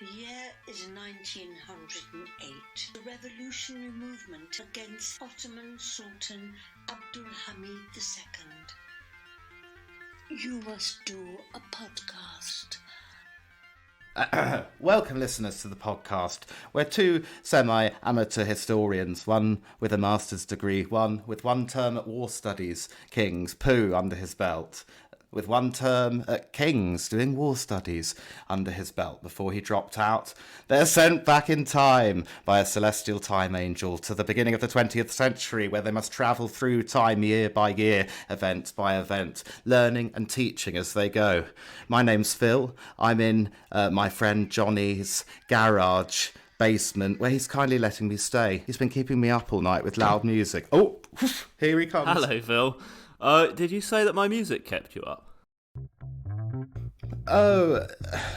The year is 1908. The revolutionary movement against Ottoman Sultan Abdul Hamid II. You must do a podcast. Welcome, listeners, to the podcast. We're two semi-amateur historians, one with a master's degree, one with one term at War Studies, King's, Coup, under his belt, with one term at King's doing war studies under his belt before he dropped out. They're sent back in time by a celestial time angel to the beginning of the 20th century, where they must travel through time year by year, event by event, learning and teaching as they go. My name's Phil. I'm in my friend Johnny's garage basement, where he's kindly letting me stay. He's been keeping me up all night with loud music. Oh, here he comes. Hello, Phil. Did you say that my music kept you up? Oh,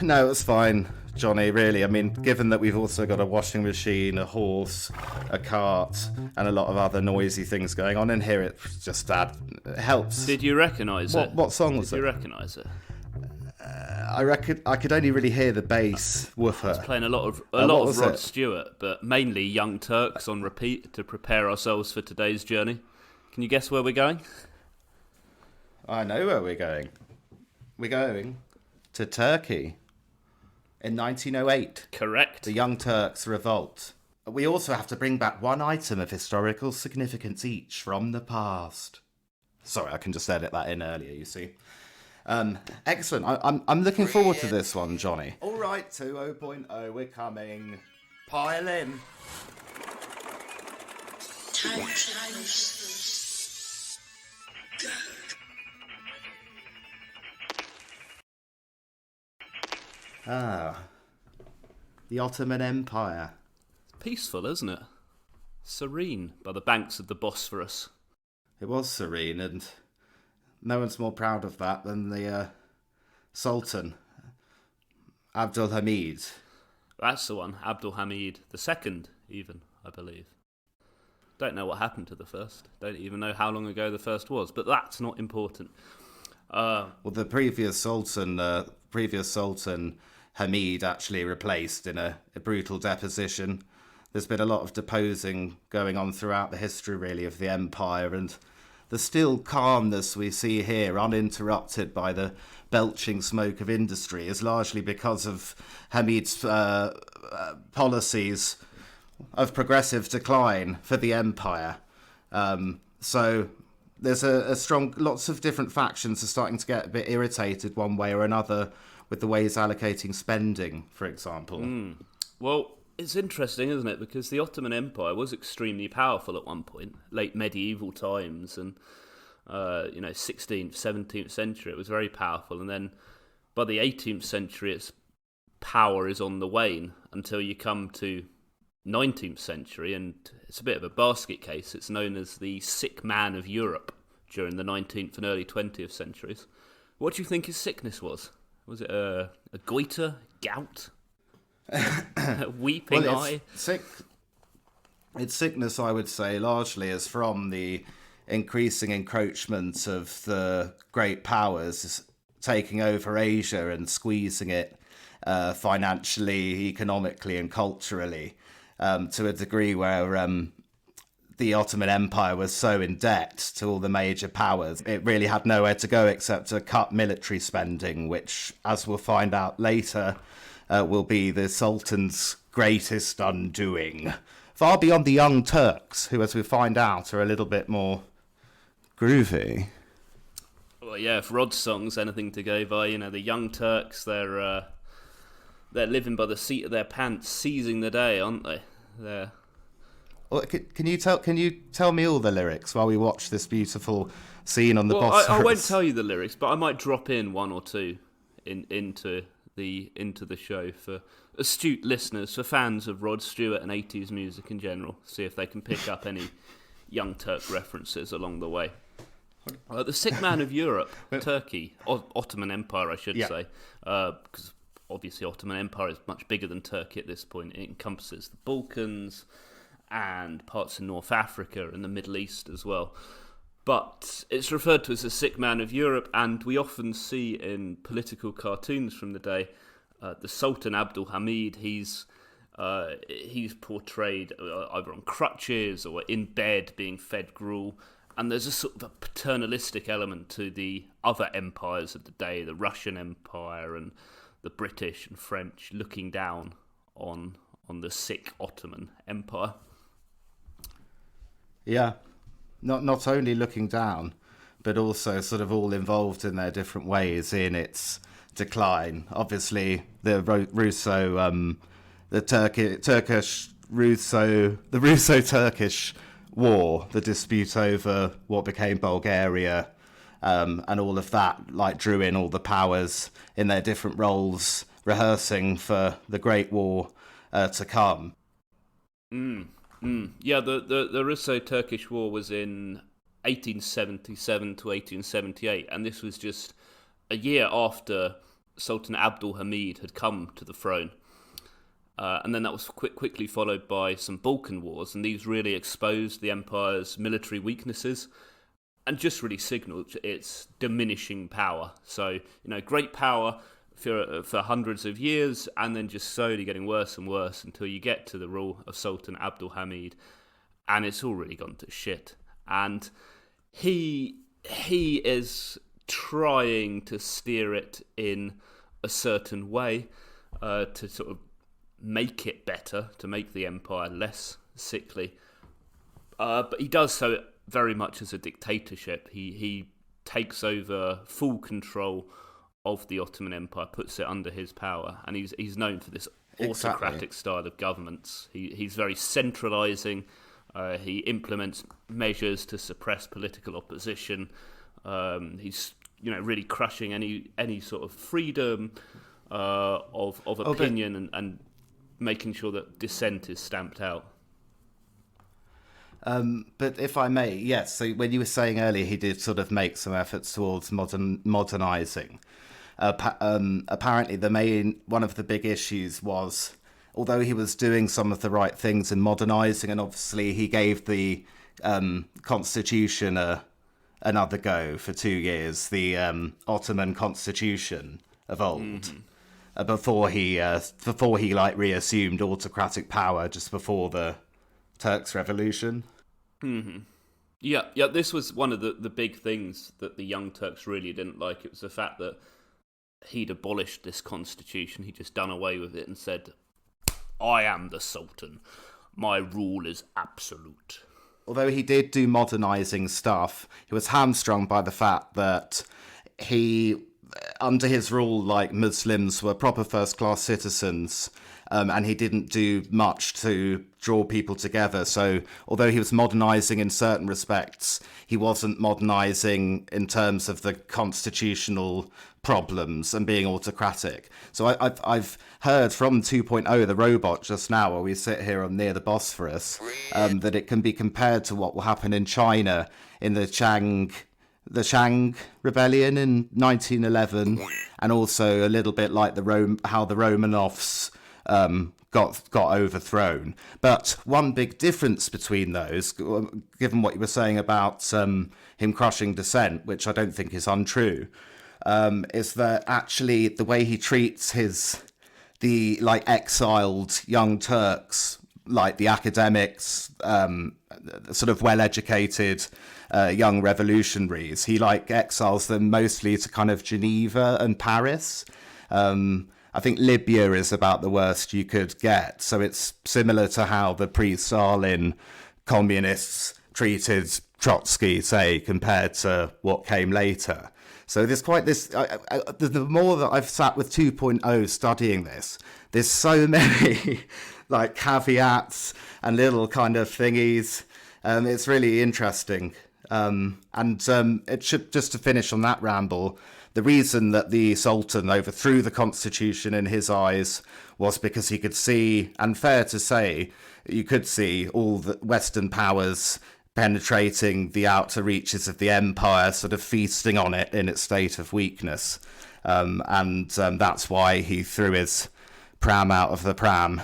no, it was fine, Johnny, really. I mean, given that we've also got a washing machine, a horse, a cart, and a lot of other noisy things going on in here, it just helps. Did you recognise it? What song was it? Did you recognise it? I could only really hear the bass woofer. It's playing a lot of Rod it? Stewart, but mainly Young Turks on repeat to prepare ourselves for today's journey. Can you guess where we're going? I know where we're going. We're going to Turkey in 1908. Correct. The Young Turks Revolt. We also have to bring back one item of historical significance each from the past. Sorry, I can just edit that in earlier, you see. Excellent. I'm looking forward to this one, Johnny. All right, 2.0, we're coming. Pile in. Ah, the Ottoman Empire. Peaceful, isn't it? Serene by the banks of the Bosphorus. It was serene, and no one's more proud of that than the Sultan Abdul Hamid. That's the one, Abdul Hamid II, even, I believe. Don't know what happened to the first. Don't even know how long ago the first was, but that's not important. Well, the previous Sultan Hamid actually replaced in a brutal deposition. There's been a lot of deposing going on throughout the history, really, of the empire, and the still calmness we see here, uninterrupted by the belching smoke of industry, is largely because of Hamid's policies of progressive decline for the empire. So there's a strong, lots of different factions are starting to get a bit irritated one way or another with the way he's allocating spending, for example. Well, it's interesting, isn't it? Because the Ottoman Empire was extremely powerful at one point, late medieval times, and 16th, 17th century, it was very powerful. And then by the 18th century, its power is on the wane until you come to 19th century, and it's a bit of a basket case. It's known as the sick man of Europe during the 19th and early 20th centuries. What do you think his sickness was? Was it a goiter, gout, a weeping eye? Its sickness, I would say, largely is from the increasing encroachment of the great powers taking over Asia and squeezing it financially, economically, and culturally to a degree where the Ottoman Empire was so in debt to all the major powers, it really had nowhere to go except to cut military spending, which, as we'll find out later, will be the Sultan's greatest undoing. Far beyond the Young Turks, who, as we find out, are a little bit more groovy. Well, yeah, if Rod's song's anything to go by, the Young Turks, they're living by the seat of their pants, seizing the day, aren't they? They're... Well, can you tell me all the lyrics while we watch this beautiful scene on the Bosphorus? I won't tell you the lyrics, but I might drop in one or two into the show for astute listeners, for fans of Rod Stewart and 80s music in general, see if they can pick up any Young Turk references along the way. The sick man of Europe, Turkey, Ottoman Empire, I should say, because obviously Ottoman Empire is much bigger than Turkey at this point. It encompasses the Balkans and parts of North Africa and the Middle East as well. But it's referred to as the sick man of Europe, and we often see in political cartoons from the day The Sultan Abdul Hamid, he's portrayed either on crutches or in bed being fed gruel. And there's a sort of a paternalistic element to the other empires of the day, the Russian Empire and the British and French, looking down on the sick Ottoman Empire. Yeah, not only looking down, but also sort of all involved in their different ways in its decline. Obviously, the Russo-Turkish War, the dispute over what became Bulgaria, and all of that, like, drew in all the powers in their different roles, rehearsing for the Great War to come. Yeah, the Russo-Turkish War was in 1877 to 1878, and this was just a year after Sultan Abdul Hamid had come to the throne. And then that was quickly followed by some Balkan wars, and these really exposed the empire's military weaknesses and just really signalled its diminishing power. So, great power for hundreds of years, and then just slowly getting worse and worse until you get to the rule of Sultan Abdul Hamid, and it's all really gone to shit. And he is trying to steer it in a certain way to sort of make it better, to make the empire less sickly. But he does so very much as a dictatorship. He takes over full control of the Ottoman Empire, puts it under his power, and he's known for this autocratic style of governance. He's very centralising. He implements measures to suppress political opposition. He's really crushing any sort of freedom of opinion and making sure that dissent is stamped out. But if I may, yes, so when you were saying earlier he did sort of make some efforts towards modernising, apparently one of the big issues was, although he was doing some of the right things in modernising, and obviously he gave the constitution another go for 2 years, the Ottoman constitution of old. Mm-hmm. Before he reassumed autocratic power just before the Turks Revolution. Mm-hmm. Yeah. This was one of the big things that the Young Turks really didn't like. It was the fact that he'd abolished this constitution. He'd just done away with it and said, "I am the Sultan. My rule is absolute." Although he did do modernising stuff, he was hamstrung by the fact that under his rule, like, Muslims were proper first-class citizens, and he didn't do much to draw people together. So although he was modernising in certain respects, he wasn't modernising in terms of the constitutional problems and being autocratic. So I've heard from 2.0, the robot, just now, where we sit here near the Bosphorus, that it can be compared to what will happen in China in the Shang Rebellion in 1911, and also a little bit like how the Romanovs got overthrown. But one big difference between those, given what you were saying about him crushing dissent, which I don't think is untrue, is that actually the way he treats the exiled Young Turks, like the academics, sort of well-educated young revolutionaries, he exiles them mostly to kind of Geneva and Paris. I think Libya is about the worst you could get. So it's similar to how the pre-Stalin communists treated Trotsky, say, compared to what came later. So there's the more that I've sat with 2.0 studying this, there's so many caveats and little kind of thingies. It's really interesting. And it should, just to finish on that ramble, the reason that the Sultan overthrew the constitution in his eyes was because he could see, and fair to say, you could see all the Western powers penetrating the outer reaches of the empire, sort of feasting on it in its state of weakness. And that's why he threw his pram out of the pram.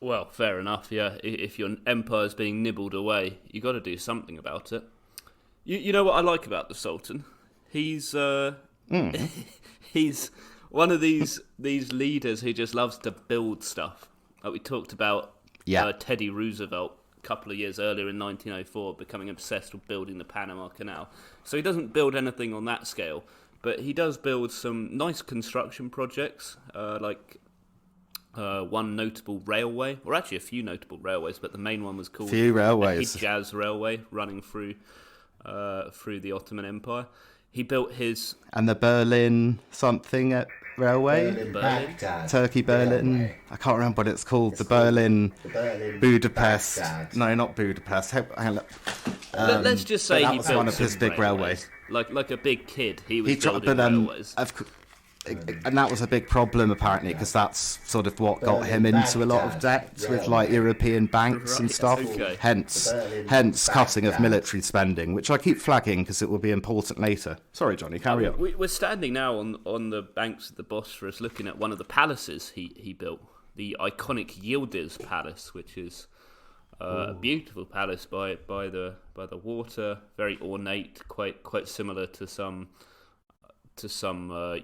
Well, fair enough, yeah. If your empire's being nibbled away, you got to do something about it. You know what I like about the Sultan? He's one of these leaders who just loves to build stuff. Like we talked about Teddy Roosevelt a couple of years earlier in 1904 becoming obsessed with building the Panama Canal. So he doesn't build anything on that scale, but he does build some nice construction projects, like one notable railway, or actually a few notable railways, but the main one was called the Hijaz Railway, running through the Ottoman Empire. He built his... And the Berlin something railway? Baghdad. Turkey, Berlin. Railway. I can't remember what it's called. The Berlin Budapest. Baghdad. No, not Budapest. Let's just say that he was built one of his big railways. Like a big kid, he was building railways. And that was a big problem apparently, because that's sort of what got him into a lot of debt with like European banks and stuff. Okay. Hence cutting of military spending, which I keep flagging because it will be important later. Sorry, Johnny, carry on. We're standing now on the banks of the Bosphorus, looking at one of the palaces he built, the iconic Yildiz Palace, which is a beautiful palace by the water, very ornate, quite similar to some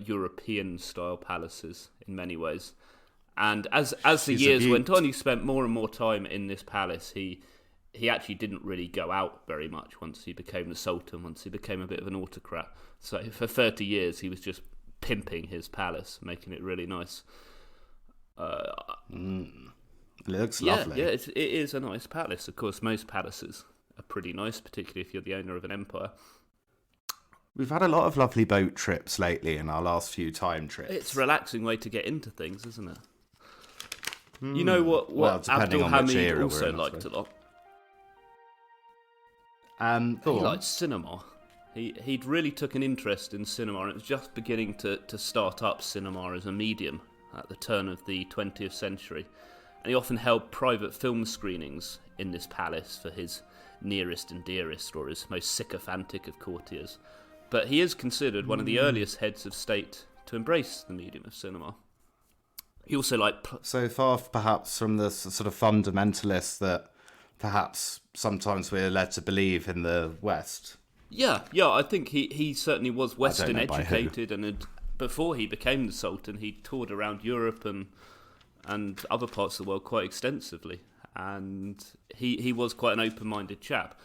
European style palaces in many ways. And as the years went on, he spent more and more time in this palace. He actually didn't really go out very much once he became the Sultan, once he became a bit of an autocrat. So for 30 years he was just pimping his palace, making it really nice. It looks lovely. Yeah, it is a nice palace. Of course, most palaces are pretty nice, particularly if you're the owner of an empire. We've had a lot of lovely boat trips lately in our last few time trips. It's a relaxing way to get into things, isn't it? You know what Abdul Hamid also liked a lot? He liked cinema. He'd really took an interest in cinema, and it was just beginning to start up cinema as a medium at the turn of the 20th century. And he often held private film screenings in this palace for his nearest and dearest, or his most sycophantic of courtiers. But he is considered one of the earliest heads of state to embrace the medium of cinema. He also liked... So far, perhaps, from the sort of fundamentalists that perhaps sometimes we're led to believe in the West. Yeah, I think he certainly was Western educated, and before he became the Sultan, he toured around Europe and other parts of the world quite extensively. And he was quite an open-minded chap.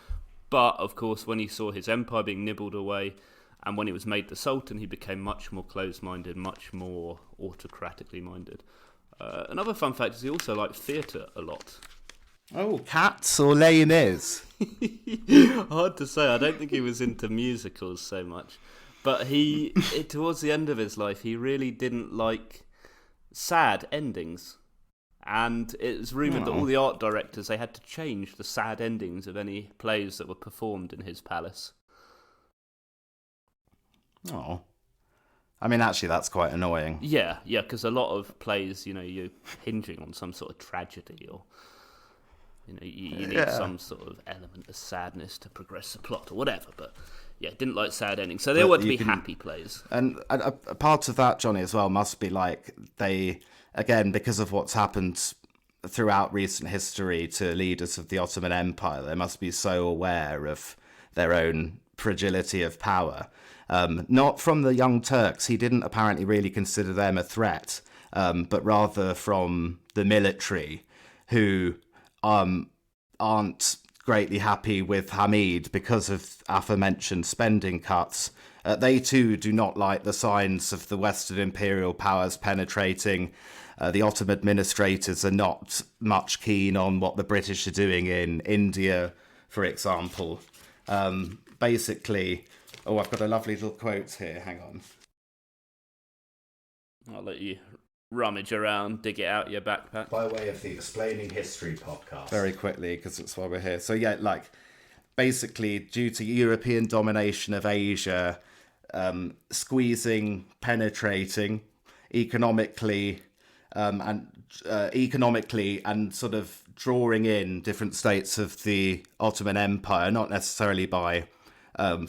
But, of course, when he saw his empire being nibbled away, and when he was made the Sultan, he became much more closed-minded, much more autocratically minded. Another fun fact is he also liked theatre a lot. Oh, Cats or Les Mis? Hard to say. I don't think he was into musicals so much. But towards the end of his life, he really didn't like sad endings. And it was rumoured that all the art directors, they had to change the sad endings of any plays that were performed in his palace. Oh. I mean, actually, that's quite annoying. Yeah, because a lot of plays, you're hinging on some sort of tragedy, or you need some sort of element of sadness to progress the plot or whatever. But yeah, didn't like sad endings. So they want to be happy plays. And a part of that, Johnny, as well, must be like they, again, because of what's happened throughout recent history to leaders of the Ottoman Empire, they must be so aware of their own fragility of power. Not from the Young Turks. He didn't apparently really consider them a threat, but rather from the military, who aren't greatly happy with Hamid because of aforementioned spending cuts. They too do not like the signs of the Western imperial powers penetrating. The Ottoman administrators are not much keen on what the British are doing in India, for example. Basically... Oh, I've got a lovely little quote here. Hang on. I'll let you rummage around, dig it out of your backpack. By way of the Explaining History podcast. Very quickly, because that's why we're here. So yeah, basically, due to European domination of Asia, squeezing, penetrating, economically, and sort of drawing in different states of the Ottoman Empire, not necessarily by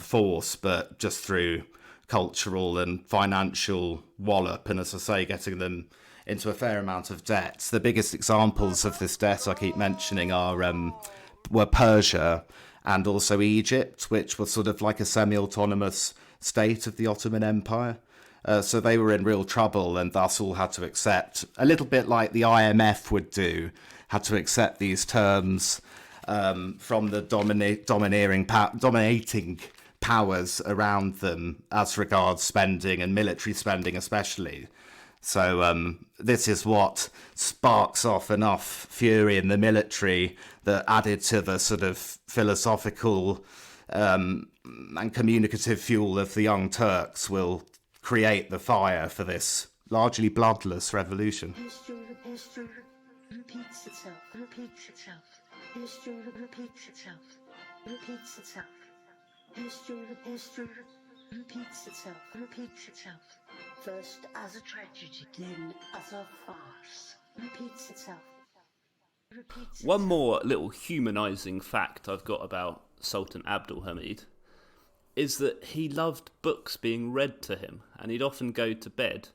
force, but just through cultural and financial wallop, and as I say, getting them into a fair amount of debt. The biggest examples of this debt I keep mentioning were Persia and also Egypt, which was sort of like a semi-autonomous state of the Ottoman Empire. So they were in real trouble and thus all had to accept, a little bit like the IMF would do, had to accept these terms from the dominating powers around them as regards spending and military spending especially. So this is what sparks off enough fury in the military that, added to the sort of philosophical and communicative fuel of the Young Turks, will create the fire for this largely bloodless revolution. History repeats itself, repeats itself. History repeats itself, repeats itself. History repeats itself, repeats itself. First as a tragedy, then as a farce. Repeats itself. One more little humanising fact I've got about Sultan Abdul Hamid is that he loved books being read to him, and he'd often go to bed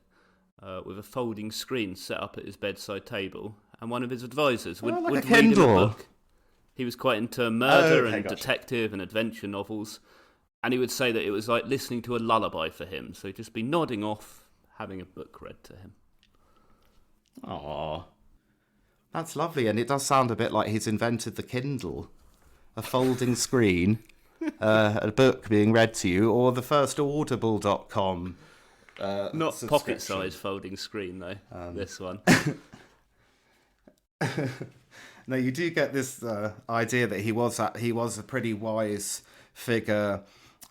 with a folding screen set up at his bedside table, and one of his advisors would read him a book. He was quite into murder detective and adventure novels, and he would say that it was like listening to a lullaby for him, so he'd just be nodding off, having a book read to him. Aww. That's lovely, and it does sound a bit like he's invented the Kindle. A folding screen, a book being read to you, or the first audible.com Not pocket-sized folding screen, though, this one. No, you do get this idea that he was a pretty wise figure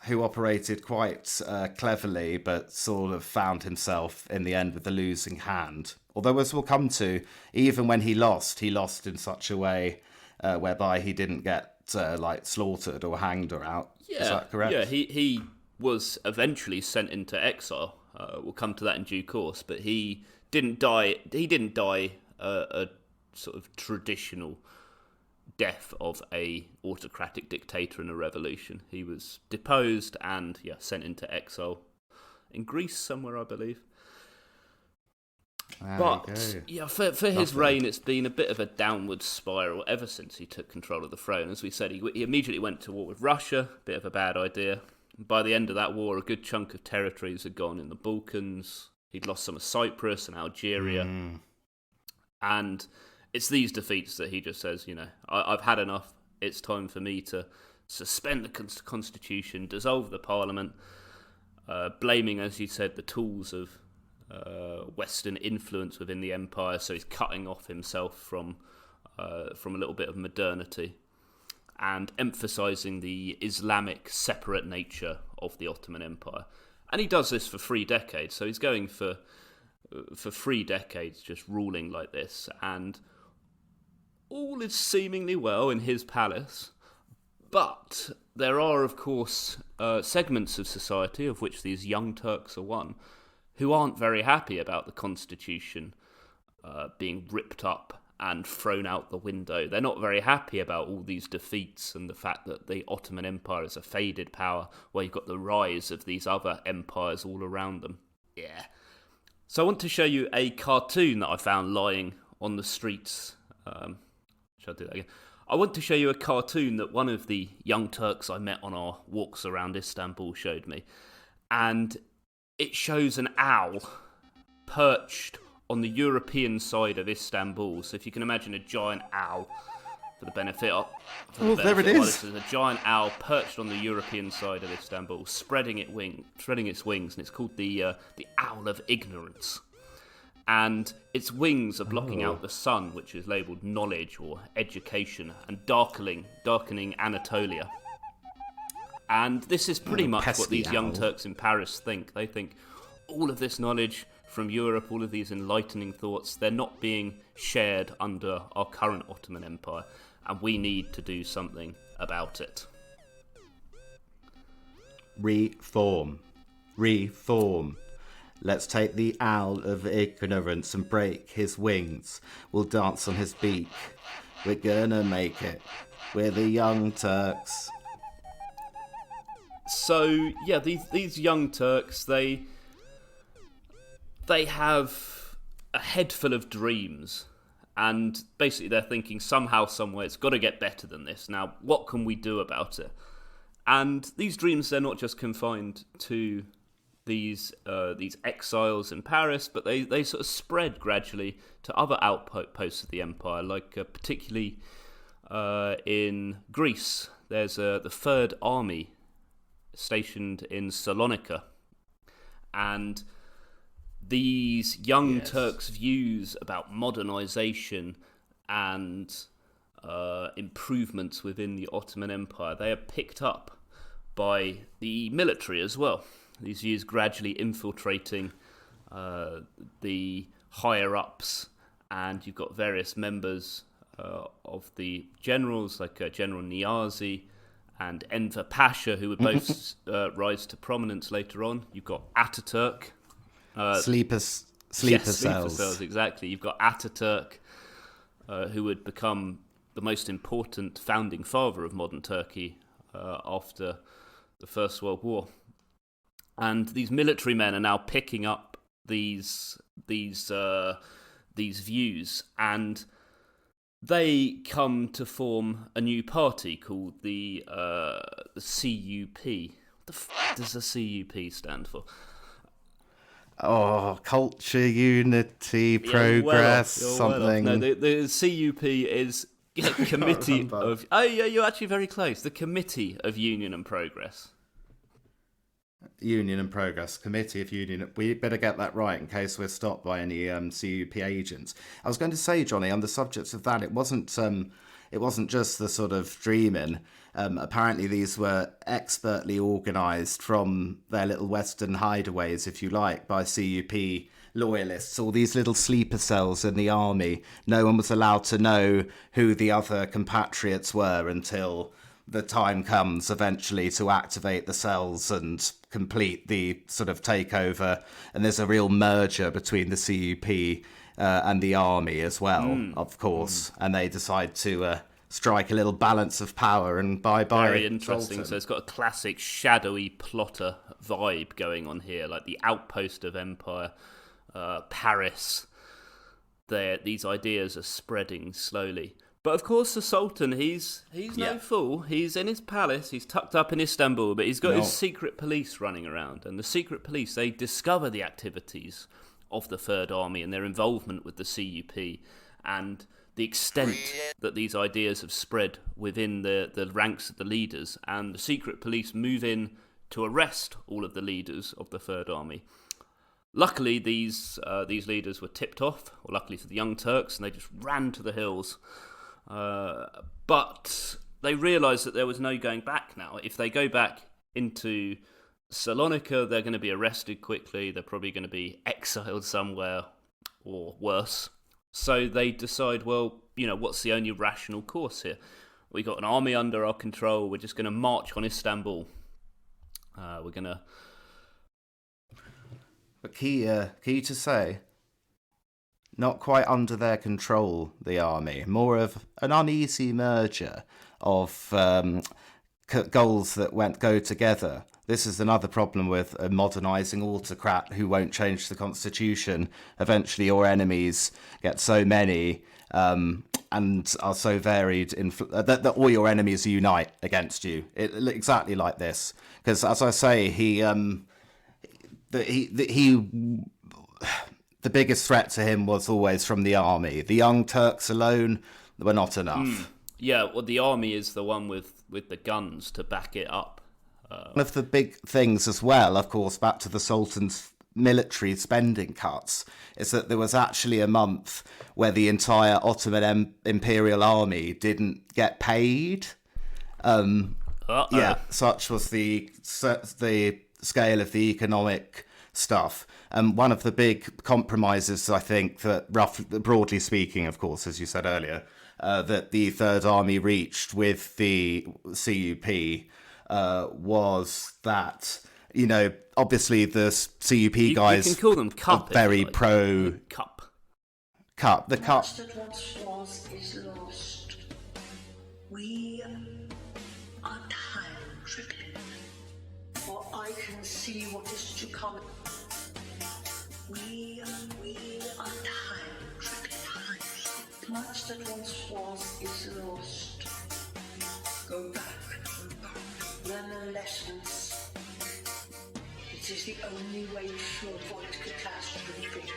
who operated quite cleverly, but sort of found himself in the end with the losing hand. Although, as we'll come to, even when he lost in such a way whereby he didn't get slaughtered or hanged or out. Yeah, is that correct? Yeah, he was eventually sent into exile. We'll come to that in due course, but he didn't die. He didn't die a sort of traditional death of a autocratic dictator in a revolution. He was deposed and sent into exile in Greece somewhere, I believe. For his reign, it's been a bit of a downward spiral ever since he took control of the throne. As we said, he immediately went to war with Russia, bit of a bad idea. By the end of that war, a good chunk of territories had gone in the Balkans. He'd lost some of Cyprus and Algeria. And it's these defeats that he just says, I've had enough. It's time for me to suspend the constitution, dissolve the parliament, blaming, as you said, the tools of Western influence within the empire. So he's cutting off himself from a little bit of modernity and emphasising the Islamic separate nature of the Ottoman Empire. And he does this for 3 decades. So he's going for 3 decades just ruling like this, and all is seemingly well in his palace. But there are, of course, segments of society, of which these Young Turks are one, who aren't very happy about the constitution being ripped up and thrown out the window. They're not very happy about all these defeats and the fact that the Ottoman Empire is a faded power, where you've got the rise of these other empires all around them. Yeah. So I want to show you a cartoon that I found lying on the streets. Shall I do that again? I want to show you a cartoon that one of the Young Turks I met on our walks around Istanbul showed me. And it shows an owl perched on the European side of Istanbul. So if you can imagine a giant owl, for the benefit of... there it is. There's a giant owl perched on the European side of Istanbul, spreading its wings, and it's called the Owl of Ignorance. And its wings are blocking out the sun, which is labelled knowledge or education, and darkening Anatolia. And this is pretty much what these Young Turks in Paris think. They think all of this knowledge from Europe, all of these enlightening thoughts, they're not being shared under our current Ottoman Empire, and we need to do something about it. Reform. Let's take the owl of ignorance and break his wings. We'll dance on his beak. We're gonna make it. We're the Young Turks. So, these Young Turks, they have a head full of dreams, and basically they're thinking somehow, somewhere, it's got to get better than this. Now, what can we do about it? And these dreams, they're not just confined to these exiles in Paris, but they sort of spread gradually to other outposts of the empire, like particularly in Greece. There's the Third Army stationed in Salonika, and these Young Turks' views about modernization and improvements within the Ottoman Empire, they are picked up by the military as well. These views gradually infiltrating the higher-ups, and you've got various members of the generals, like General Niazi and Enver Pasha, who would both rise to prominence later on. You've got Ataturk. Sleeper cells, exactly. You've got Ataturk, who would become the most important founding father of modern Turkey after the First World War. And these military men are now picking up these views, and they come to form a new party called the CUP. What the does the CUP stand for? Oh, culture, unity, progress, something. No, the CUP is Committee of... Oh, yeah, you're actually very close. The Committee of Union and Progress. Union and Progress, Committee of Union. We better get that right in case we're stopped by any CUP agents. I was going to say, Johnny, on the subject of that, it wasn't just the sort of dreaming. Apparently these were expertly organised from their little Western hideaways, if you like, by CUP loyalists, all these little sleeper cells in the army. No one was allowed to know who the other compatriots were until the time comes eventually to activate the cells and complete the sort of takeover. And there's a real merger between the CUP and the army as well, of course. And they decide to strike a little balance of power and bye-bye. Very interesting. Sultan. So it's got a classic shadowy plotter vibe going on here, like the outpost of empire, Paris. These ideas are spreading slowly. But of course, the Sultan, he's no fool. He's in his palace, he's tucked up in Istanbul, but he's got his secret police running around. And the secret police, they discover the activities of the Third Army and their involvement with the CUP and the extent that these ideas have spread within the ranks of the leaders. And the secret police move in to arrest all of the leaders of the Third Army. Luckily, these leaders were tipped off, or luckily for the Young Turks, and they just ran to the hills. But they realised that there was no going back now. If they go back into Salonika, they're going to be arrested quickly. They're probably going to be exiled somewhere, or worse. So they decide, well, what's the only rational course here? We got an army under our control. We're just going to march on Istanbul. We're going to... But key to say, not quite under their control, the army. More of an uneasy merger of goals that go together. This is another problem with a modernising autocrat who won't change the constitution. Eventually your enemies get so many and are so varied that all your enemies unite against you. Exactly like this. Because as I say, the biggest threat to him was always from the army. The Young Turks alone were not enough. Yeah, well, the army is the one with the guns to back it up. One of the big things as well, of course, back to the Sultan's military spending cuts, is that there was actually a month where the entire Ottoman Imperial Army didn't get paid. Yeah, such was the scale of the economic stuff. One of the big compromises, I think, that broadly speaking, of course, as you said earlier, that the Third Army reached with the CUP was that, obviously the CUP guys you can call them Cup, are very like. pro... Cup. The Cup. That once was is lost. We are time trickling, for I can see what is to come. We are time trickling. Much that once was is lost. Go back, learn the lessons. It's It is the only way to avoid catastrophe.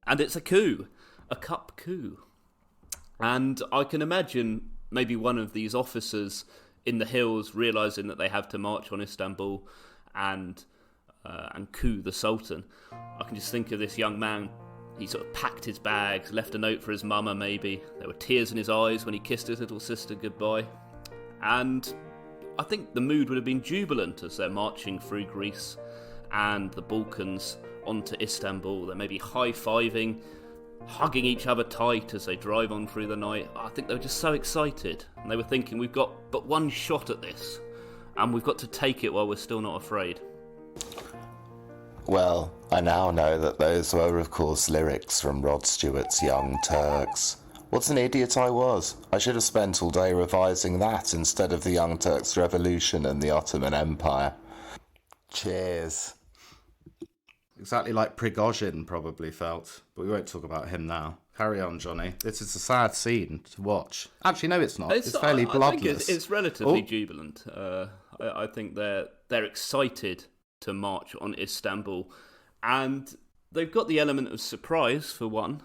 And it's a coup, a cup coup. And I can imagine maybe one of these officers in the hills realising that they have to march on Istanbul and coup the Sultan. I can just think of this young man. He sort of packed his bags, left a note for his mama maybe. There were tears in his eyes when he kissed his little sister goodbye. And I think the mood would have been jubilant as they're marching through Greece and the Balkans onto Istanbul. They're maybe high-fiving, hugging each other tight as they drive on through the night. I think they were just so excited. And they were thinking, we've got but one shot at this, and we've got to take it while we're still not afraid. Well, I now know that those were, of course, lyrics from Rod Stewart's Young Turks. What an idiot I was. I should have spent all day revising that instead of the Young Turks Revolution and the Ottoman Empire. Cheers. Exactly like Prigozhin probably felt, but we won't talk about him now. Carry on, Johnny. This is a sad scene to watch. Actually, no, it's not. It's fairly bloodless. I think it's relatively jubilant. I think they're excited to march on Istanbul, and they've got the element of surprise for one,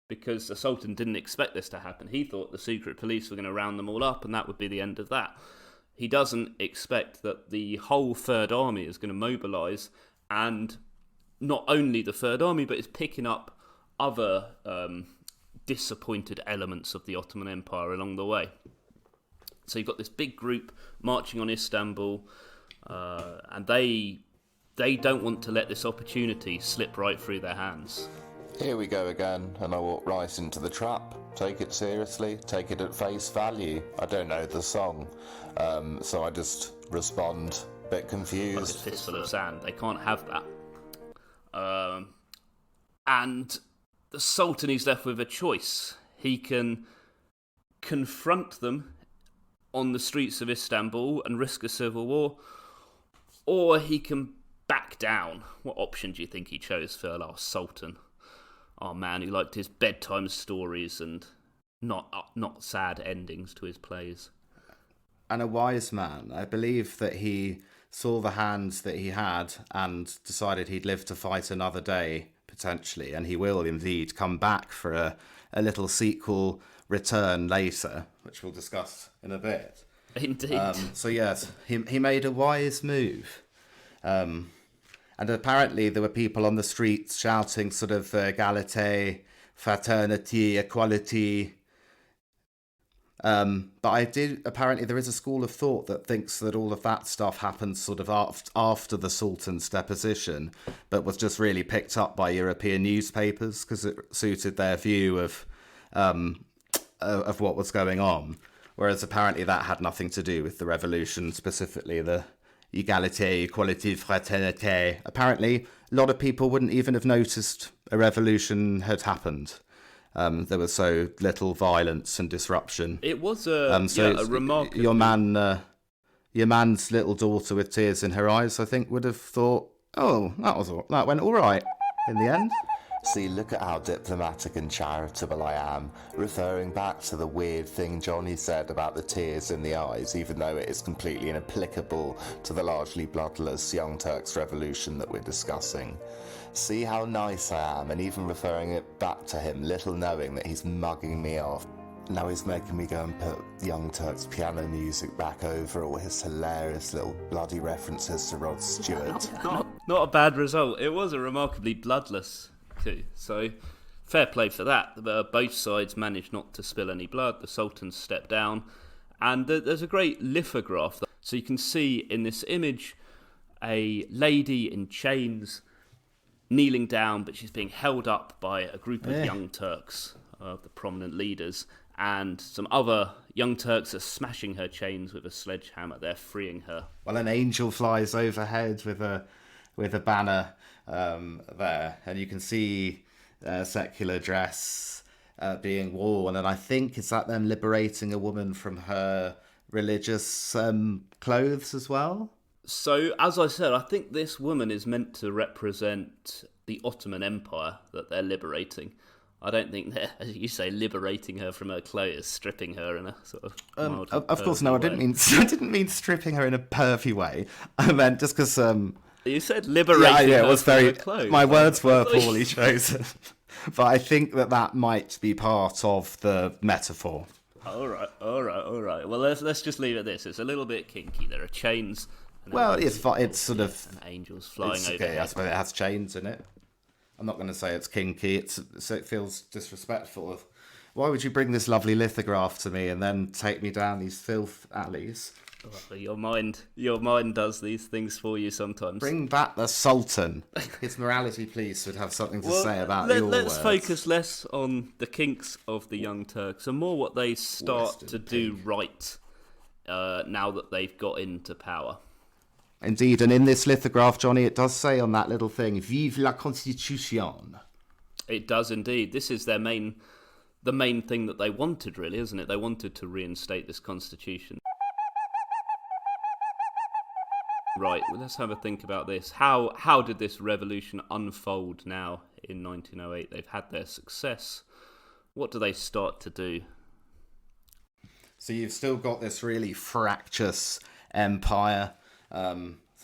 because the Sultan didn't expect this to happen. He thought the secret police were going to round them all up, and that would be the end of that. He doesn't expect that the whole Third Army is going to mobilise, and not only the Third Army, but is picking up other disappointed elements of the Ottoman Empire along the way. So you've got this big group marching on Istanbul, and they don't want to let this opportunity slip right through their hands. Here we go again, and I walk right into the trap. Take it seriously, take it at face value. I don't know the song, so I just respond, a bit confused. Like a fistful of sand. They can't have that. And the Sultan is left with a choice. He can confront them on the streets of Istanbul and risk a civil war, or he can back down. What option do you think he chose, Phil, our Sultan? Our man who liked his bedtime stories and not sad endings to his plays. And a wise man. I believe that he saw the hands that he had and decided he'd live to fight another day, potentially, and he will indeed come back for a little sequel return later, which we'll discuss in a bit. Indeed. So yes, he made a wise move. And apparently there were people on the streets shouting sort of égalité, fraternity, equality. But apparently there is a school of thought that thinks that all of that stuff happened sort of after the Sultan's deposition, but was just really picked up by European newspapers because it suited their view of what was going on. Whereas apparently that had nothing to do with the revolution, specifically the égalité, equality, fraternité. Apparently a lot of people wouldn't even have noticed a revolution had happened. There was so little violence and disruption. It was a remarkable... Your man's little daughter with tears in her eyes, I think, would have thought, oh, that went all right in the end. See, look at how diplomatic and charitable I am, referring back to the weird thing Johnny said about the tears in the eyes, even though it is completely inapplicable to the largely bloodless Young Turks Revolution that we're discussing. See how nice I am, and even referring it back to him, little knowing that he's mugging me off. Now he's making me go and put Young Turks piano music back over all his hilarious little bloody references to Rod Stewart. Not a bad result. It was a remarkably bloodless coup, so fair play for that. Both sides managed not to spill any blood. The Sultan stepped down, and there's a great lithograph. So you can see in this image a lady in chains kneeling down, but she's being held up by a group of young Turks, the prominent leaders, and some other young Turks are smashing her chains with a sledgehammer. They're freeing her. Well, an angel flies overhead with a banner there, and you can see secular dress being worn, and I think is that them liberating a woman from her religious clothes as well? So, as I said, I think this woman is meant to represent the Ottoman Empire that they're liberating. I don't think they're, as you say, liberating her from her clothes, stripping her in a sort of mild, of course, no, I didn't way. mean I didn't mean stripping her in a pervy way. I meant just because You said liberating it her was from very. her clothes. My words were I thought you- poorly chosen, but I think that might be part of the metaphor. All right. Well, let's just leave it at this. It's a little bit kinky. There are chains. And Well, it's sort of. and angels flying It's over. okay, I suppose it has chains in it. I'm not going to say it's kinky. It feels disrespectful. Why would you bring this lovely lithograph to me and then take me down these filth alleys? Well, your mind does these things for you sometimes. Bring back the Sultan. His morality police would have something to say about your let's words. focus less on the kinks of the Young Turks and more what they start Western to do right now that they've got into power. Indeed, and in this lithograph, Johnny, it does say on that little thing, "Vive la Constitution." It does indeed. This is the main thing that they wanted, really, isn't it? They wanted to reinstate this constitution. Right, well, let's have a think about this. How did this revolution unfold now in 1908? They've had their success. What do they start to do? So you've still got this really fractious empire,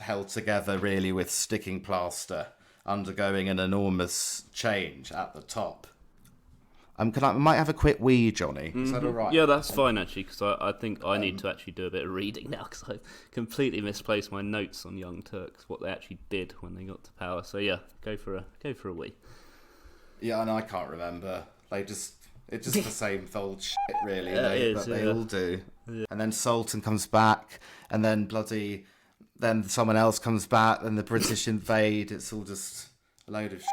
held together really with sticking plaster, undergoing an enormous change at the top. I might have a quick wee, Johnny. Is that all right? Yeah, that's fine, actually, because I think I need to actually do a bit of reading now, because I completely misplaced my notes on Young Turks, what they actually did when they got to power. So yeah, go for a wee. Yeah, and I can't remember. It's just the same old shit, really. Yeah, it is, that they yeah. all do. Yeah. And then Sultan comes back, and then then someone else comes back, and the British invade. It's all just a load of shit.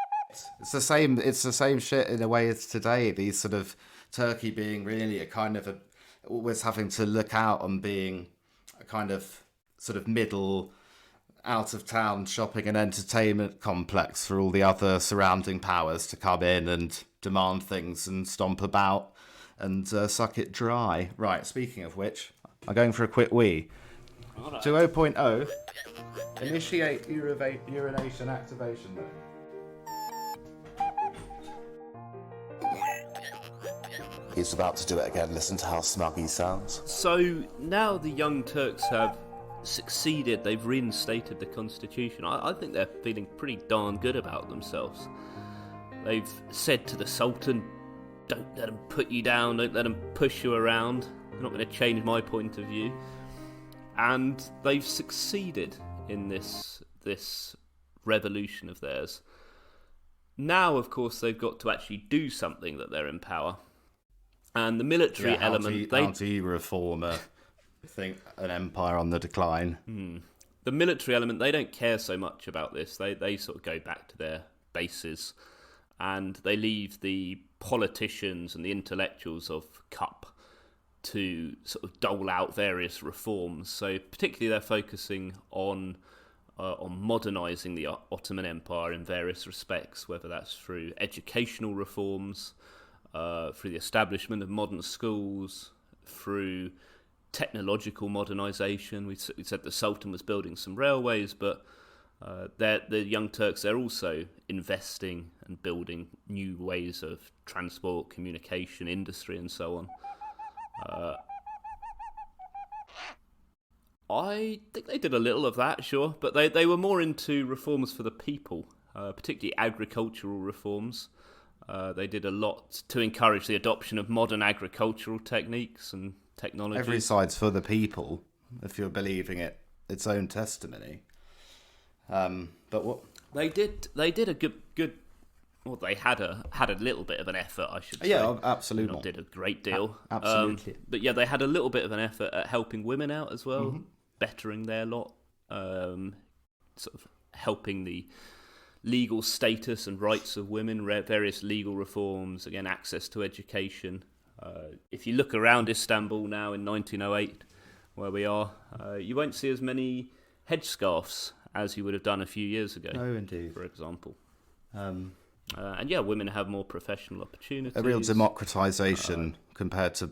It's the same shit in a way as today. These sort of Turkey being really a kind of always having to look out on being a kind of sort of middle, out of town shopping and entertainment complex for all the other surrounding powers to come in and demand things and stomp about and suck it dry. Right, speaking of which, I'm going for a quick wee. Right. To 0.0, initiate urination activation mode. He's about to do it again. Listen to how smug he sounds. So now the Young Turks have succeeded. They've reinstated the constitution. I think they're feeling pretty darn good about themselves. They've said to the Sultan, don't let them put you down, don't let them push you around. They're not going to change my point of view. And they've succeeded in this revolution of theirs. Now, of course, they've got to actually do something that they're in power. And the military element... Anti-reform an empire on the decline. The military element, they don't care so much about this. They sort of go back to their bases and they leave the politicians and the intellectuals of Coup to sort of dole out various reforms. So particularly they're focusing on modernising the Ottoman Empire in various respects, whether that's through educational reforms, through the establishment of modern schools, through technological modernisation. We said the Sultan was building some railways, but the Young Turks, they're also investing and building new ways of transport, communication, industry, and so on. I think they did a little of that, sure, but they were more into reforms for the people, particularly agricultural reforms. They did a lot to encourage the adoption of modern agricultural techniques and technology. Every side's for the people, if you're believing its own testimony. But what they did a good. Well, they had a little bit of an effort, I should say. Yeah, absolutely. Not did a great deal. Absolutely. But yeah, they had a little bit of an effort at helping women out as well, bettering their lot, sort of helping the legal status and rights of women, various legal reforms, again, access to education. If you look around Istanbul now in 1908, where we are, you won't see as many headscarves as you would have done a few years ago. No, indeed. For example. And yeah, women have more professional opportunities. A real democratisation compared to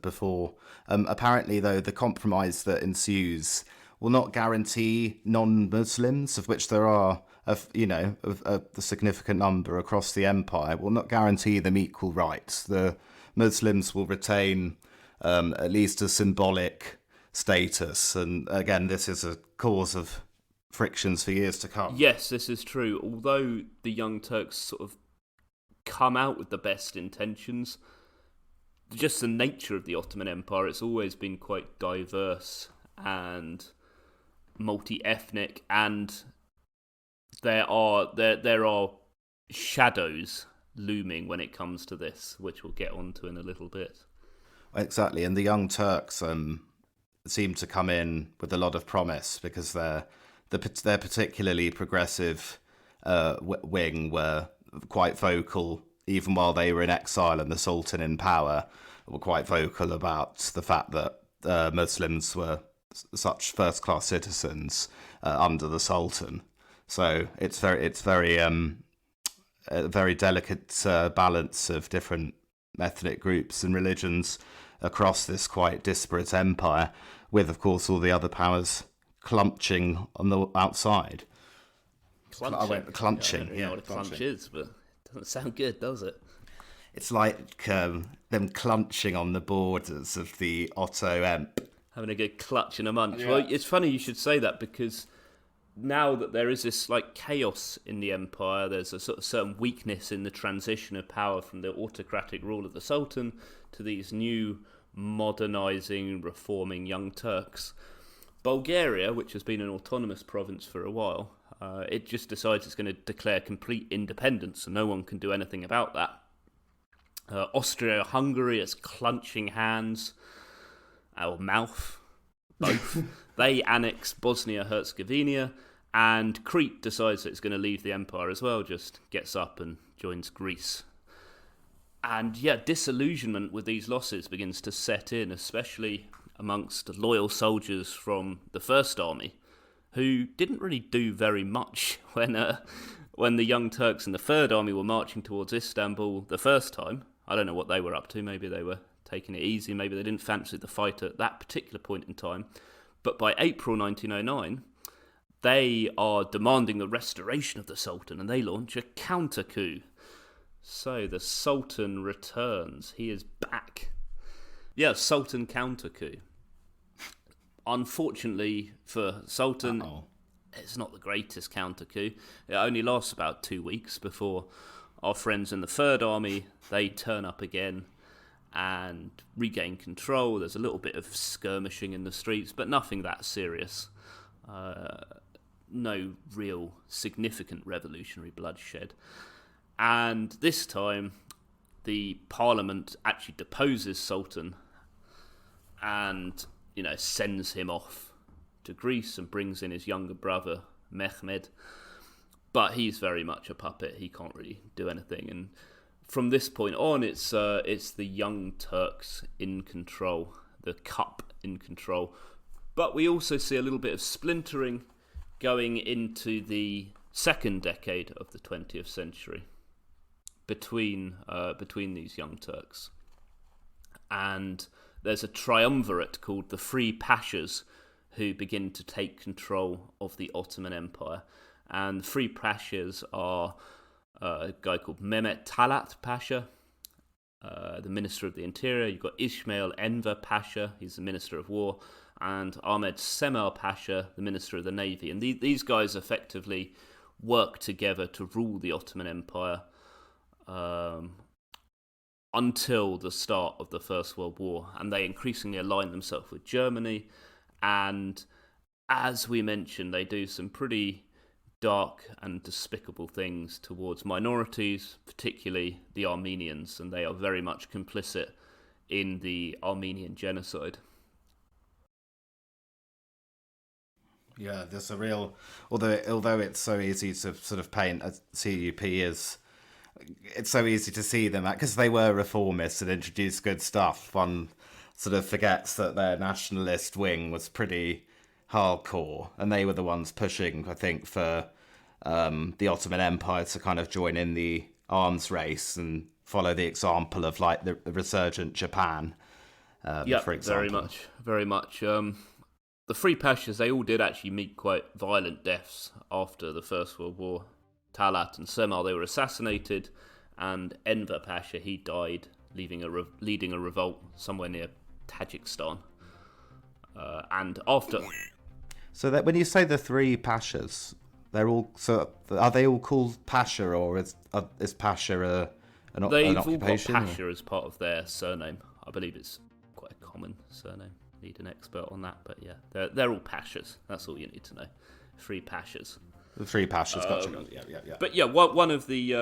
before. Apparently, though, the compromise that ensues will not guarantee non-Muslims, of which there are a significant number across the empire will not guarantee them equal rights. The Muslims will retain at least a symbolic status, and again, this is a cause of frictions for years to come. Yes, this is true. Although the Young Turks sort of come out with the best intentions, just the nature of the Ottoman Empire, it's always been quite diverse and multi-ethnic, and there are shadows looming when it comes to this, which we'll get onto in a little bit. Exactly, and the Young Turks seem to come in with a lot of promise, because their particularly progressive wing were quite vocal, even while they were in exile and the Sultan in power, were quite vocal about the fact that Muslims were such first-class citizens under the Sultan. So it's very a very delicate balance of different ethnic groups and religions across this quite disparate empire, with, of course, all the other powers clunching on the outside. Clunching? I went clunching. I don't know what a clunch is, but it doesn't sound good, does it? It's like them clunching on the borders of the Otto Emp. Having a good clutch and a munch. Yeah. Well, it's funny you should say that, because now that there is this like chaos in the empire, there's a sort of certain weakness in the transition of power from the autocratic rule of the Sultan to these new modernising, reforming Young Turks. Bulgaria, which has been an autonomous province for a while, it just decides it's going to declare complete independence, and no one can do anything about that. Austria-Hungary is clenching hands, or mouth, both. They annex Bosnia-Herzegovina, and Crete decides that it's going to leave the empire as well, just gets up and joins Greece. And yeah, disillusionment with these losses begins to set in, especially amongst loyal soldiers from the First Army, who didn't really do very much when the Young Turks and the Third Army were marching towards Istanbul the first time. I don't know what they were up to. Maybe they were taking it easy. Maybe they didn't fancy the fight at that particular point in time. But by April 1909, they are demanding the restoration of the Sultan, and they launch a counter-coup. So the Sultan returns. He is back. Yeah, Sultan counter-coup. Unfortunately for Sultan, it's not the greatest counter-coup. It only lasts about 2 weeks before our friends in the Third Army, they turn up again and regain control. There's a little bit of skirmishing in the streets, but nothing that serious. No real significant revolutionary bloodshed. And this time, the parliament actually deposes Sultan and, sends him off to Greece and brings in his younger brother, Mehmed. But he's very much a puppet. He can't really do anything. And from this point on, it's the Young Turks in control, the cup in control. But we also see a little bit of splintering going into the second decade of the 20th century between these Young Turks. And there's a triumvirate called the Three Pashas who begin to take control of the Ottoman Empire. And the Three Pashas are a guy called Mehmet Talat Pasha, the Minister of the Interior. You've got Ismail Enver Pasha, he's the Minister of War, and Ahmed Semel Pasha, the Minister of the Navy. And these guys effectively work together to rule the Ottoman Empire until the start of the First World War. And they increasingly align themselves with Germany. And as we mentioned, they do some pretty dark and despicable things towards minorities, particularly the Armenians, and they are very much complicit in the Armenian genocide. Yeah, there's a real... Although it's so easy to sort of paint a CUP as... It's so easy to see them, because they were reformists and introduced good stuff. One sort of forgets that their nationalist wing was pretty hardcore, and they were the ones pushing, I think, for the Ottoman Empire to kind of join in the arms race and follow the example of like the resurgent Japan. For example. very much. The the three pashas, they all did actually meet quite violent deaths after the First World War. Talat and Cemal, they were assassinated, and Enver Pasha, he died leading a revolt somewhere near Tajikistan. And after... So that when you say the three pashas, they're all... So are they all called pasha, or is pasha an They've occupation? all got pasha as part of their surname. I believe it's quite a common surname. Need an expert on that, but yeah, they're all pashas. That's all you need to know. Three pashas. The three pashas, gotcha. Yeah. But yeah, one of the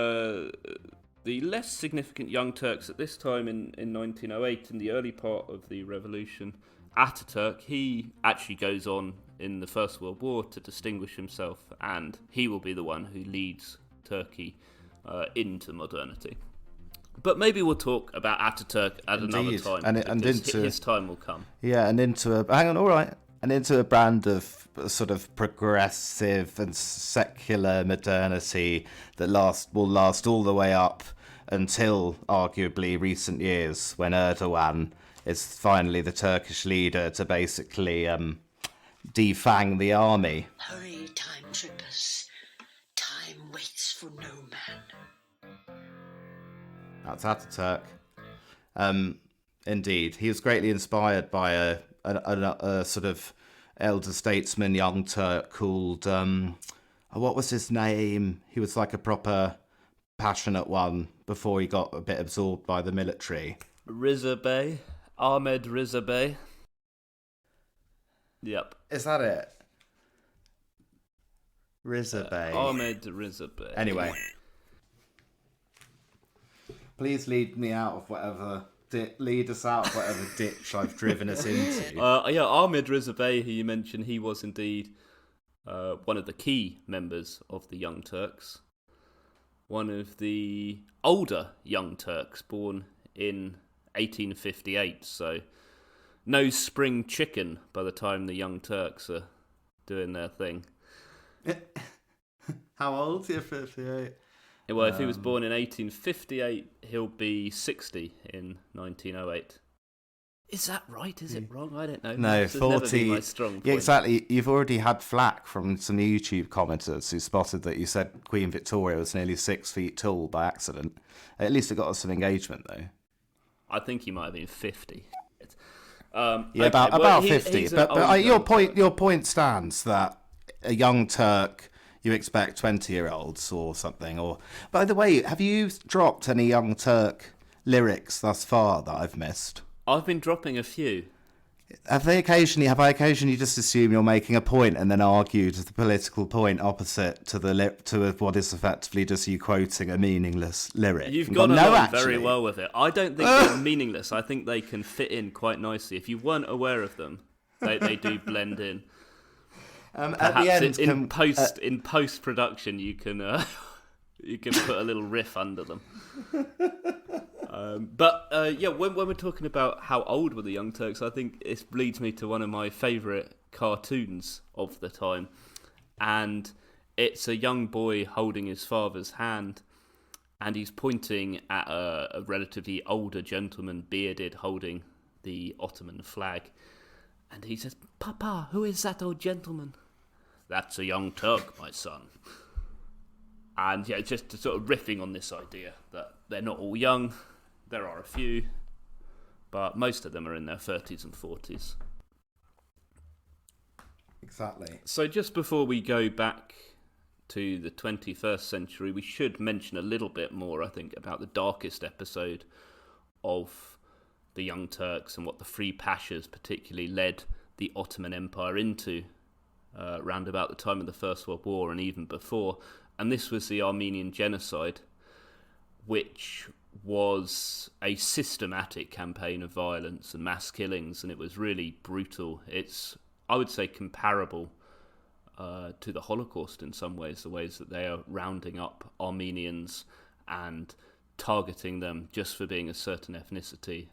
less significant Young Turks at this time in 1908, in the early part of the revolution, Ataturk, he actually goes on in the First World War to distinguish himself, and he will be the one who leads Turkey into modernity. But maybe we'll talk about Ataturk at another time. And into his time will come. Yeah, and into a brand of sort of progressive and secular modernity that will last all the way up until arguably recent years, when Erdogan is finally the Turkish leader to basically defang the army. Hurry, time trippers. Time waits for no man. That's Ataturk. Indeed, he was greatly inspired by a sort of elder statesman, Young Turk, called what was his name? He was like a proper passionate one before he got a bit absorbed by the military. Riza Bey, Ahmed Riza Bey. Yep. Is that it? Riza Bey. Ahmed Riza Bey. Anyway, please lead us out of whatever ditch I've driven us into. Yeah, Ahmed Riza Bey, who you mentioned, he was indeed one of the key members of the Young Turks. One of the older Young Turks, born in 1858, so no spring chicken by the time the Young Turks are doing their thing. How old? Yeah, 58. Well, if he was born in 1858, he'll be 60 in 1908. Is that right? Is it wrong? I don't know. No, This has 40. never been my strong point. Yeah, exactly. You've already had flack from some YouTube commenters who spotted that you said Queen Victoria was nearly 6 feet tall by accident. At least it got us some engagement, though. I think he might have been 50. Yeah, Okay, about he's 50. an But old your point stands that a Young Turk, you expect 20-year-olds or something. Or by the way, have you dropped any Young Turk lyrics thus far that I've missed? I've been dropping a few. Have I occasionally just assume you're making a point and then argue to the political point opposite to what is effectively just you quoting a meaningless lyric? You've gone along very well with it. I don't think they're meaningless. I think they can fit in quite nicely. If you weren't aware of them, they do blend in. At the end, in post production, you can put a little riff under them. When we're talking about how old were the Young Turks, I think it leads me to one of my favourite cartoons of the time, and it's a young boy holding his father's hand, and he's pointing at a relatively older gentleman, bearded, holding the Ottoman flag, and he says, "Papa, who is that old gentleman?" "That's a Young Turk, my son." And yeah, just sort of riffing on this idea that they're not all young. There are a few, but most of them are in their 30s and 40s. Exactly. So just before we go back to the 21st century, we should mention a little bit more, I think, about the darkest episode of the Young Turks and what the Three Pashas particularly led the Ottoman Empire into round about the time of the First World War and even before. And this was the Armenian Genocide, which was a systematic campaign of violence and mass killings, and it was really brutal. It's, I would say, comparable to the Holocaust in some ways, the ways that they are rounding up Armenians and targeting them just for being a certain ethnicity.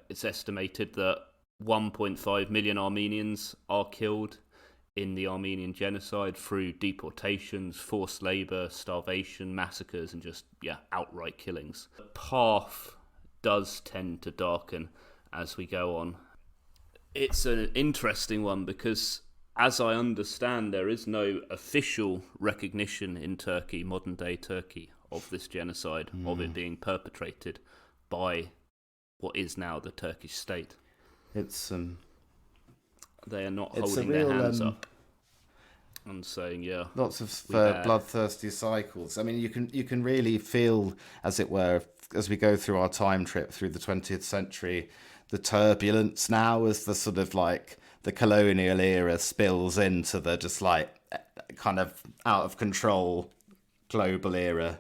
It's estimated that 1.5 million Armenians are killed in the Armenian Genocide through deportations, forced labour, starvation, massacres, and just, outright killings. The path does tend to darken as we go on. It's an interesting one because, as I understand, there is no official recognition in Turkey, modern-day Turkey, of this genocide, of it being perpetrated by what is now the Turkish state. It's They are not it's holding their hands up and saying, "Yeah." Lots of bad. bloodthirsty cycles. I mean, you can really feel, as it were, as we go through our time trip through the 20th century, the turbulence now as the sort of like the colonial era spills into the just like kind of out of control global era,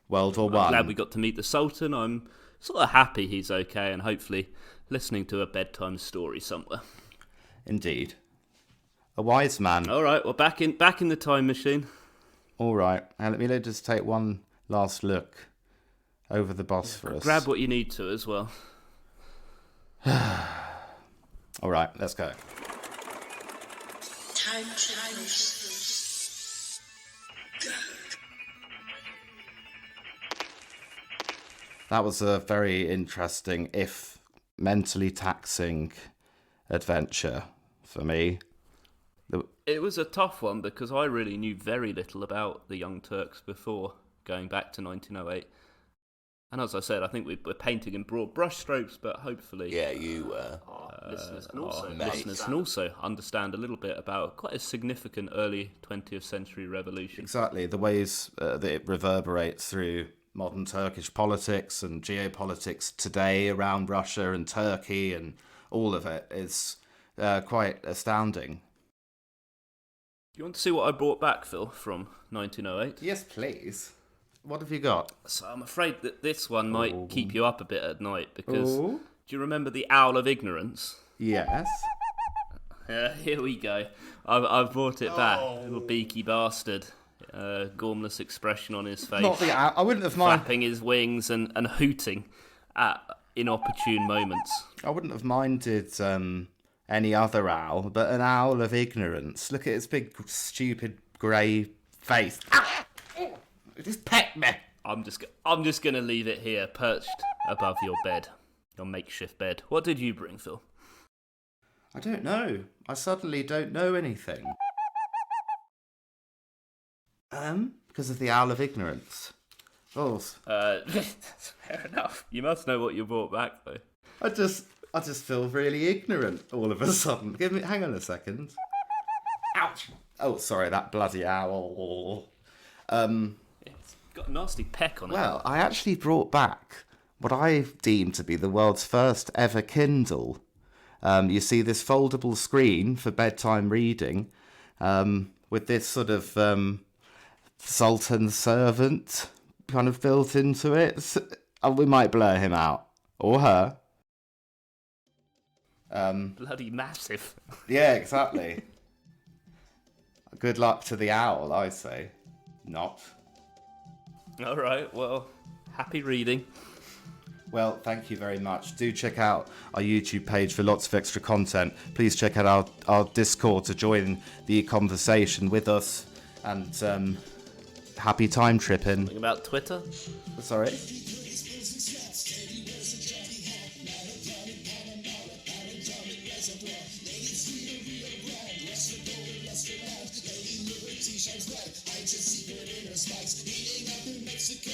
World War One. I'm glad we got to meet the Sultan. I'm sort of happy he's okay, and hopefully listening to a bedtime story somewhere. Indeed, a wise man. All right, well, back in the time machine. All right, now let me just take one last look over the Bosphorus. Grab what you need to as well. All right, let's go. Time travelers. That was a very interesting, if mentally taxing, adventure for me. It was a tough one because I really knew very little about the Young Turks before going back to 1908. And as I said, I think we're painting in broad brushstrokes, but hopefully Yeah, you were. listeners mate. can also understand a little bit about quite a significant early 20th century revolution. Exactly, the ways that it reverberates through modern Turkish politics and geopolitics today around Russia and Turkey, and all of it is quite astounding. Do you want to see what I brought back, Phil, from 1908? Yes, please. What have you got? So I'm afraid that this one might keep you up a bit at night because Ooh. do you remember the Owl of Ignorance? Yes. Here we go. I've brought it back. Little beaky bastard. Gormless expression on his face. Not the owl. I wouldn't have minded. Flapping his wings and hooting at inopportune moments. I wouldn't have minded any other owl, but an owl of ignorance. Look at its big, stupid, grey face. It just pecked me. I'm just gonna leave it here, perched above your bed, your makeshift bed. What did you bring, Phil? I don't know. I suddenly don't know anything. Because of the owl of ignorance. Oh, Fair enough. You must know what you brought back, though. I just feel really ignorant all of a sudden. Hang on a second. Ouch! Oh, sorry, that bloody owl. It's got a nasty peck on it. Well, I actually brought back what I deem to be the world's first ever Kindle. You see this foldable screen for bedtime reading, with this sort of Sultan servant kind of built into it. We might blur him out. Or her. Bloody massive. Yeah, exactly. Good luck to the owl, I say. Not. All right, well, happy reading. Well, thank you very much. Do check out our YouTube page for lots of extra content. Please check out our Discord to join the conversation with us. And happy time tripping. Something about Twitter? Sorry? Mexico,